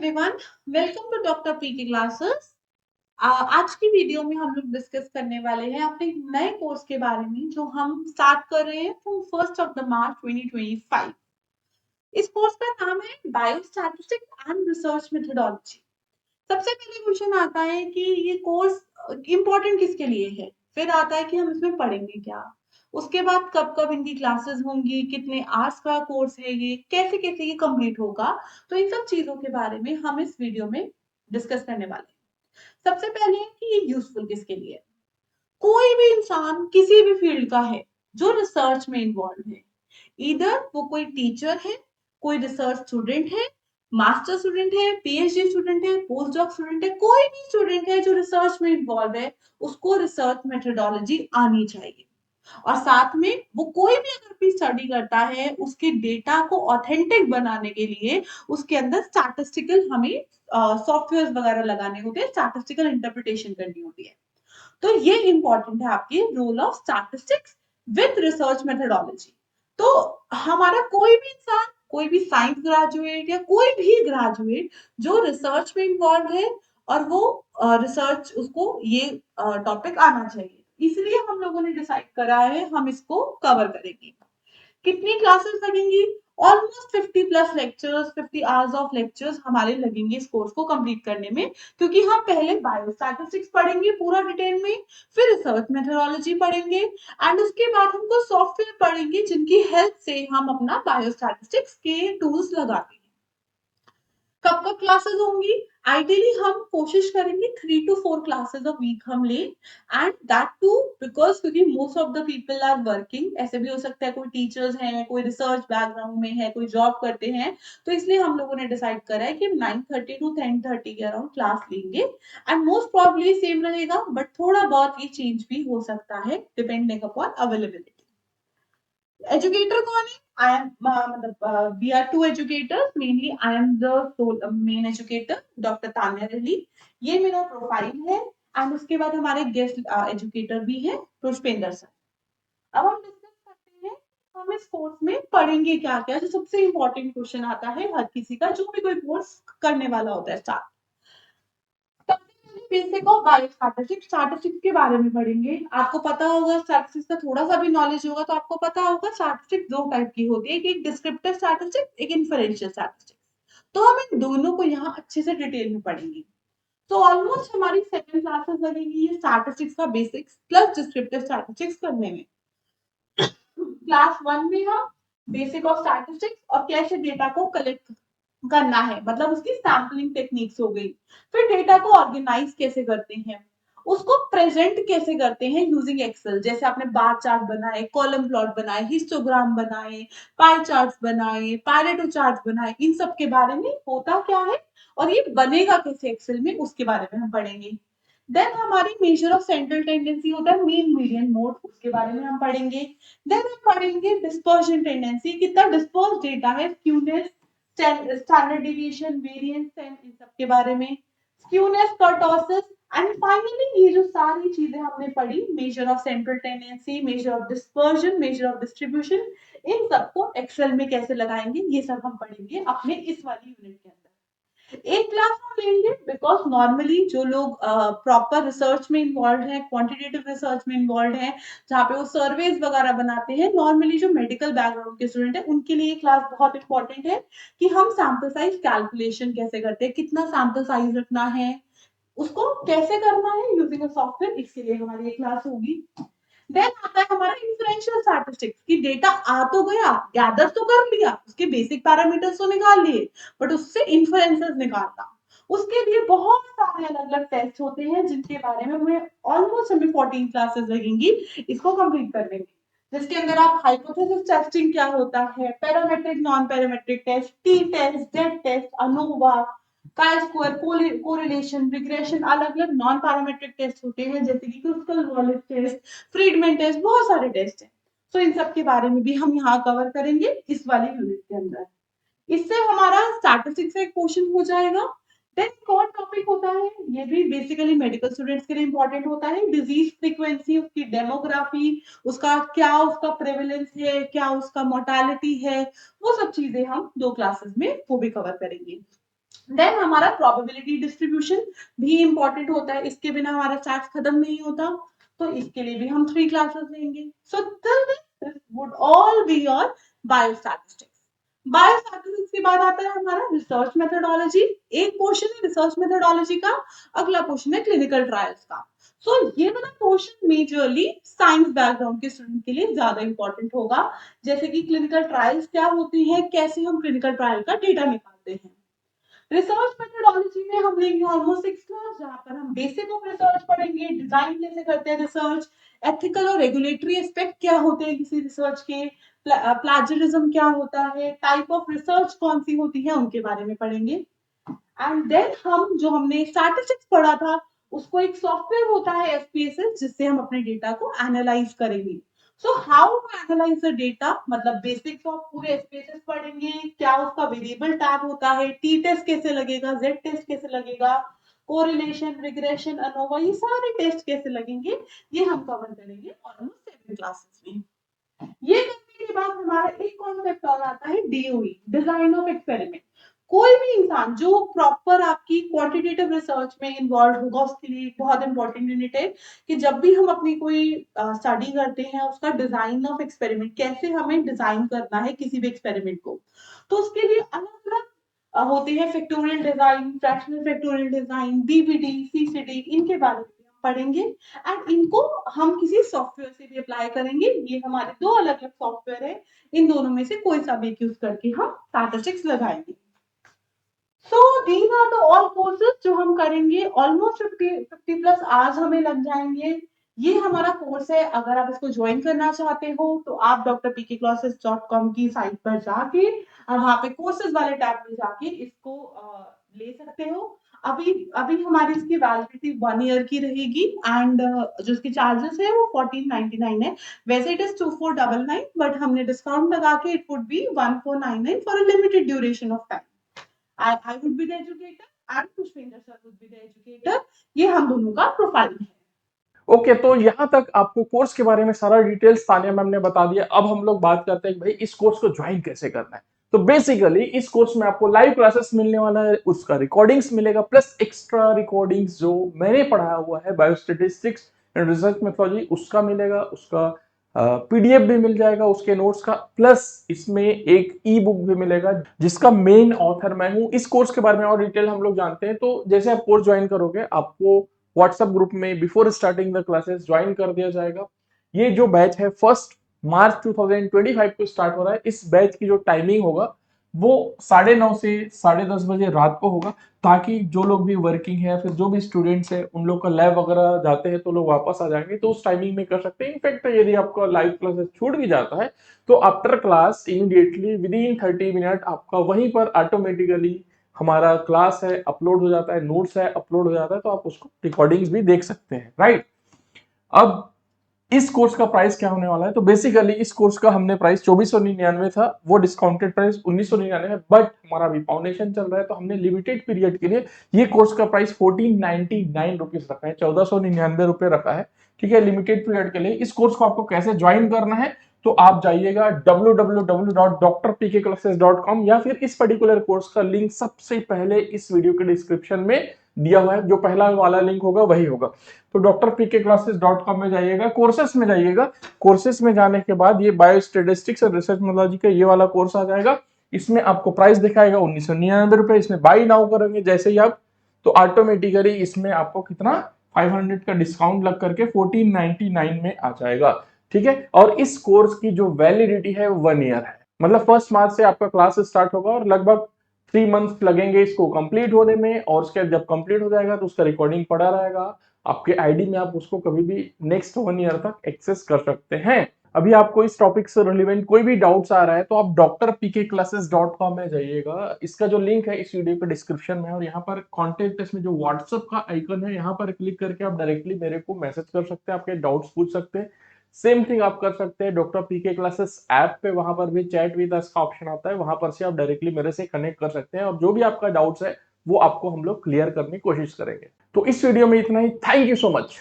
Everyone, welcome to doctor P की classes. आज की वीडियो में हम लोग डिस्कस करने वाले हैं अपने एक नए कोर्स के बारे में जो हम स्टार्ट कर रहे हैं फ्रॉम 1 मार्च 2025। इस कोर्स का नाम है बायोस्टैटिस्टिक्स एंड रिसर्च मेथोडोलॉजी। सबसे पहले क्वेश्चन आता है कि ये कोर्स इम्पोर्टेंट किसके लिए है, फिर आता है कि हम इसमें पढ़ेंगे क्या, उसके बाद कब कब इनकी क्लासेस होंगी, कितने आवर्स का कोर्स है, ये कैसे कैसे ये कंप्लीट होगा। तो इन सब चीजों के बारे में हम इस वीडियो में डिस्कस करने वाले हैं। सबसे पहले है कि ये यूजफुल किसके लिए है। कोई भी इंसान किसी भी फील्ड का है जो रिसर्च में इन्वॉल्व है, इधर वो कोई टीचर है, कोई रिसर्च स्टूडेंट है, मास्टर स्टूडेंट है, पीएचडी स्टूडेंट है, पोस्ट डॉक स्टूडेंट है, कोई भी स्टूडेंट है जो रिसर्च में इन्वॉल्व है, उसको रिसर्च मेथोडोलॉजी आनी चाहिए। और साथ में वो कोई भी अगर भी स्टडी करता है, उसके डेटा को ऑथेंटिक बनाने के लिए उसके अंदर स्टैटिस्टिकल हमें सॉफ्टवेयर वगैरह लगाने होते हैं, स्टैटिस्टिकल इंटरप्रिटेशन करनी होती है। तो ये इंपॉर्टेंट है आपकी role of statistics with research methodology. तो हमारा कोई भी इंसान, कोई भी साइंस ग्रेजुएट या कोई भी ग्रेजुएट जो रिसर्च में इन्वॉल्व है और वो रिसर्च उसको ये टॉपिक आना चाहिए, इसलिए हम लोगों ने डिसाइड करा है हम इसको कवर करेंगे। कितनी क्लासेस लगेंगी? Almost 50 plus lectures, 50 hours of lectures हमारे लगेंगे इस कोर्स को कंप्लीट करने में, क्योंकि हम पहले बायोस्टैटिस्टिक्स पढ़ेंगे पूरा डिटेल में, फिर रिसर्च मेथोडोलॉजी पढ़ेंगे एंड उसके बाद हमको सॉफ्टवेयर पढ़ेंगे जिनकी हेल्प से हम अपना बायोस्टैटिस्टिक्स के टूल्स लगाते हैं। कब कब क्लासेस होंगी? आइडियली हम कोशिश करेंगे 3 to 4 क्लासेस अ वीक हम लें, एंड दैट टू बिकॉज क्योंकि most of the people are working. ऐसे भी हो सकता है कोई टीचर्स हैं, कोई रिसर्च बैकग्राउंड में है, कोई जॉब करते हैं, तो इसलिए हम लोगों ने डिसाइड करा है कि 9:30 to 10:30 के अराउंड क्लास लेंगे। एंड मोस्ट प्रॉब्ली सेम रहेगा, बट थोड़ा बहुत ये चेंज भी हो सकता है डिपेंडिंग अपॉन अवेलेबिलिटी। एजुकेटर कौन है? आई एम मतलब we are 2 educators, mainly I am the main educator doctor Tanya Reddy. ये मेरा प्रोफाइल है एंड उसके बाद हमारे गेस्ट एजुकेटर भी है पुष्पेंद्र सर। अब हम डिस्कस करते हैं हम इस कोर्स में पढ़ेंगे क्या क्या। जो सबसे इंपॉर्टेंट क्वेश्चन आता है हर किसी का जो भी कोई कोर्स करने वाला होता है start, basic of biostatistics, statistics के बारे में पढ़ेंगे। आपको पता होगा स्टैटिस्टिक्स का थोड़ा सा भी नॉलेज होगा तो आपको पता होगा स्टैटिस्टिक्स 2 टाइप की होती है, एक डिस्क्रिप्टिव स्टैटिस्टिक्स, एक इन्फरेंशियल स्टैटिस्टिक्स। तो हम इन दोनों को यहाँ अच्छे से डिटेल में पढ़ेंगे। तो ऑलमोस्ट हमारी सेकंड क्लासेस लगेंगी ये स्टैटिस्टिक्स का बेसिक्स प्लस डिस्क्रिप्टिव स्टैटिस्टिक्स करने में। क्लास 1 में हम बेसिक ऑफ स्टैटिस्टिक्स और कैसे डेटा को कलेक्ट करना है, मतलब उसकी सैम्पलिंग टेक्निक्स हो गई, फिर डेटा को ऑर्गेनाइज कैसे करते हैं, उसको प्रेजेंट कैसे करते हैं यूजिंग एक्सेल। जैसे आपने बार चार्ट बनाए, कॉलम प्लॉट बनाए, हिस्टोग्राम बनाए, पाई चार्ट्स बनाए, पैरेटो चार्ट बनाए, इन सब के बारे में होता क्या है और ये बनेगा कैसे एक्सेल में, उसके बारे में हम पढ़ेंगे। देन हमारी मेजर ऑफ सेंट्रल टेंडेंसी होता है मीन मीडियन मोड, उसके बारे में हम पढ़ेंगे। देन हम पढ़ेंगे डिस्पर्शन टेंडेंसी, कितना डिस्पर्स डेटा है, स्क्यूनेस, स्टैंडर्ड डिविएशन, वेरिएंस, इन सब के बारे में, स्क्यूनेस, कर्टोसिस। एंड फाइनली ये जो सारी चीजें हमने पढ़ी, measure of central tendency, measure of dispersion, measure of distribution, इन सबको एक्सेल में कैसे लगाएंगे, ये सब हम पढ़ेंगे अपने इस वाली यूनिट के अंदर। एक क्लास हम लेंगे बिकॉज नॉर्मली जो लोग प्रॉपर रिसर्च में इन्वॉल्व है, क्वांटिटेटिव रिसर्च में इन्वॉल्व है, जहाँ पे वो सर्वेज वगैरह बनाते हैं, नॉर्मली जो मेडिकल बैकग्राउंड के स्टूडेंट है उनके लिए क्लास बहुत इंपॉर्टेंट है कि हम सैंपल साइज कैलकुलेशन कैसे करते हैं, कितना सैंपल साइज रखना है, उसको कैसे करना है यूजिंग अ सॉफ्टवेयर, इसके लिए हमारी ये क्लास होगी। देन आता है हमारा इन्फ्लुएंशियल स्टैटिस्टिक्स की डेटा आ तो गया, गैदर तो कर लिया, उसके बेसिक पैरामीटर्स तो निकाल लिए, बट उससे इन्फ्लुएंसेस निकालना, उसके लिए बहुत सारे अलग अलग टेस्ट होते हैं जिनके बारे में हमें ऑलमोस्ट हमें 14 क्लासेस लगेंगी इसको कंप्लीट करने में, जिसके अंदर आप हाइपोथेसिस टेस्टिंग क्या होता है, parametric non parametric test, t test, z test, ANOVA, chi square, correlation, regression, अलग अलग नॉन पैरामेट्रिक टेस्ट होते हैं जैसे कि Kruskal Wallis test, Friedman test, बहुत सारे टेस्ट हैं। तो इन सब के बारे में भी हम यहाँ कवर करेंगे इस वाली यूनिट के अंदर। इससे हमारा स्टैटिस्टिक्स का एक पोर्शन हो जाएगा। देन एक और टॉपिक होता है, ये भी बेसिकली मेडिकल स्टूडेंट्स के लिए इंपॉर्टेंट होता है, डिजीज फ्रीक्वेंसी, उसकी डेमोग्राफी, उसका क्या उसका प्रेवलेंस है, क्या उसका मोर्टालिटी है, वो सब चीजें हम 2 क्लासेस में वो भी कवर करेंगे। देन हमारा प्रोबेबिलिटी डिस्ट्रीब्यूशन भी इंपॉर्टेंट होता है, इसके बिना हमारा स्टैट्स खत्म नहीं होता, तो इसके लिए भी हम 3 क्लासेस लेंगे। So till this would all be your biostatistics. Biostatistics के बाद आता है हमारा रिसर्च मेथोडोलॉजी। एक पोर्शन है रिसर्च मेथोडोलॉजी का, अगला पोर्शन है क्लिनिकल ट्रायल्स का। सो ये वाला पोर्शन मेजरली साइंस बैकग्राउंड के स्टूडेंट के लिए ज्यादा इंपॉर्टेंट होगा, जैसे कि क्लिनिकल ट्रायल्स क्या होती है, कैसे हम क्लिनिकल ट्रायल का डेटा निकालते हैं। रिसर्च मेथोडोलॉजी में हम लेंगे ऑलमोस्ट 6 क्लास, जहां पर हम बेसिक ऑफ रिसर्च पढ़ेंगे, डिजाइन कैसे करते हैं रिसर्च, एथिकल और रेगुलेटरी एस्पेक्ट क्या होते हैं किसी रिसर्च के, प्लाजियरिज्म क्या होता है, टाइप ऑफ रिसर्च कौन सी होती है, उनके बारे में पढ़ेंगे। एंड देन हम जो हमने स्टैटिस्टिक्स पढ़ा था, उसको एक सॉफ्टवेयर होता है एसपीएसएस, जिससे हम अपने डेटा को एनालाइज करेंगे। So how to analyse the data, मतलब बेसिक्स ऑफ पूरे एसपीएसएस पढ़ेंगे, क्या उसका वेरिएबल टैब होता है, टी टेस्ट कैसे लगेगा, जेड टेस्ट कैसे लगेगा, कोरिलेशन, रिग्रेशन, अनोवा, ये सारे टेस्ट कैसे लगेंगे, ये हम कवर करेंगे ऑलमोस्ट 7 क्लासेस में। ये करने के बाद हमारा एक कॉन्सेप्ट और आता है डीओई, डिजाइन ऑफ एक्सपेरिमेंट। कोई भी इंसान जो प्रॉपर आपकी क्वांटिटेटिव रिसर्च में इन्वॉल्व होगा, उसके लिए बहुत इंपॉर्टेंट यूनिट है कि जब भी हम अपनी कोई स्टडी करते हैं, उसका डिजाइन ऑफ एक्सपेरिमेंट, कैसे हमें डिजाइन करना है किसी भी एक्सपेरिमेंट को, तो उसके लिए अलग अलग होते हैं, factorial design, fractional factorial design, BBD, CCD, इनके बारे में हम पढ़ेंगे। एंड इनको हम किसी सॉफ्टवेयर से भी अप्लाई करेंगे। ये हमारे दो अलग अलग सॉफ्टवेयर है, इन दोनों में से कोई सा भी एक यूज करके हम स्टैटिस्टिक्स लगाएंगे। So these are the all courses जो हम करेंगे, ऑलमोस्ट 50 प्लस आवर्स हमें लग जाएंगे। ये हमारा कोर्स है, अगर आप इसको ज्वाइन करना चाहते हो तो आप drpkclasses.com की साइट पर जाके वहां पे कोर्सेज वाले टैब में जाके इसको ले सकते हो। अभी अभी हमारी इसकी वैलिडिटी 1 ईयर की रहेगी, एंड जो इसके चार्जेस है वो 1499 है। वैसे इट इज 2499, बट हमने डिस्काउंट लगा के it would be 1499 for a limited duration of time. I would be the educator and Pushpinder sir would be the educator. ये हम दोनों का प्रोफाइल है। ओके, तो यहाँ तक आपको कोर्स के बारे में सारा डिटेल्स तानिया मैम ने बता दिया। अब हम लोग बात करते हैं कि भाई इस कोर्स को ज्वाइन कैसे करना है। तो बेसिकली इस कोर्स में आपको लाइव क्लासेस मिलने वाला है, उसका रिकॉर्डिंग्स मिलेगा, प्लस एक्स्ट्रा रिकॉर्डिंग्स जो मैंने पढ़ाया हुआ है बायोस्टेटिस्टिक्स एंड रिसर्च मेथोलॉजी, उसका मिलेगा, उसका पीडीएफ भी मिल जाएगा उसके नोट्स का, प्लस इसमें एक ई बुक भी मिलेगा जिसका मेन ऑथर मैं हूँ। इस कोर्स के बारे में और डिटेल हम लोग जानते हैं। तो जैसे आप कोर्स ज्वाइन करोगे, आपको व्हाट्सएप ग्रुप में before starting the classes join कर दिया जाएगा। ये जो बैच है 1 मार्च 2025 को स्टार्ट हो रहा है। इस बैच की जो टाइमिंग होगा वो 9:30 से 10:30 बजे रात को होगा, ताकि जो लोग भी वर्किंग है या फिर जो भी स्टूडेंट्स है उन लोग का लैब वगैरह जाते हैं तो लोग वापस आ जाएंगे, तो उस टाइमिंग में कर सकते हैं। इनफैक्ट यदि आपका लाइव क्लासेस छूट भी जाता है तो after class immediately with in 30 minute आपका वहीं पर ऑटोमेटिकली हमारा क्लास है अपलोड हो जाता है, नोट्स है अपलोड हो जाता है, तो आप उसको रिकॉर्डिंग्स भी देख सकते हैं, राइट। अब इस कोर्स का प्राइस क्या होने वाला है, तो बेसिकली इस कोर्स का हमने प्राइस 2499 था, वो डिस्काउंटेड प्राइस 1999 है, बट हमारा अभी फाउंडेशन चल रहा है तो हमने लिमिटेड पीरियड के लिए ये कोर्स का प्राइस 1499 रुपीज रखा है, 1499 रुपए रखा है, ठीक है, लिमिटेड पीरियड के लिए। इस कोर्स को आपको कैसे ज्वाइन करना है, तो आप जाइएगा www.drpkclasses.com या फिर इस पर्टिकुलर कोर्स का लिंक सबसे पहले इस वीडियो के डिस्क्रिप्शन में दिया हुआ है, जो पहला वाला लिंक होगा वही होगा। तो drpkclasses.com में जाइएगा, कोर्सेस में जाइएगा, कोर्सेस में जाने के बाद ये बायोस्टेटिस्टिक्स और रिसर्च मेथोडोलॉजी का ये वाला कोर्स आ जाएगा। इसमें आपको प्राइस दिखाएगा 1999 रुपए। इसमें बाई नाउ करेंगे जैसे ही आप, तो ऑटोमेटिकली इसमें आपको कितना 500 का डिस्काउंट लग करके 1499 में आ जाएगा, ठीक है। और इस कोर्स की जो वैलिडिटी है 1 ईयर है, मतलब 1 मार्च से आपका क्लास स्टार्ट होगा और लगभग 3 मंथ्स लगेंगे इसको कंप्लीट होने में, और उसके जब कंप्लीट हो जाएगा तो उसका रिकॉर्डिंग पड़ा रहेगा आपके आईडी में, आप उसको कभी भी नेक्स्ट 1 ईयर तक एक्सेस कर सकते हैं। अभी आपको इस टॉपिक से रिलेवेंट कोई भी डाउट्स आ रहा है तो आप drpkclasses.com में जाइएगा। इसका जो लिंक है इस वीडियो के डिस्क्रिप्शन में है, और यहाँ पर कॉन्टेक्ट इसमें जो व्हाट्सएप का आइकन है यहाँ पर क्लिक करके आप डायरेक्टली मेरे को मैसेज कर सकते हैं, आपके डाउट्स पूछ सकते हैं। सेम थिंग आप कर सकते हैं डॉक्टर पीके क्लासेस ऐप पे, वहां पर भी चैट विद अस का ऑप्शन आता है, वहां पर से आप डायरेक्टली मेरे से कनेक्ट कर सकते हैं, और जो भी आपका डाउट्स है वो आपको हम लोग क्लियर करने की कोशिश करेंगे। तो इस वीडियो में इतना ही। Thank you so much.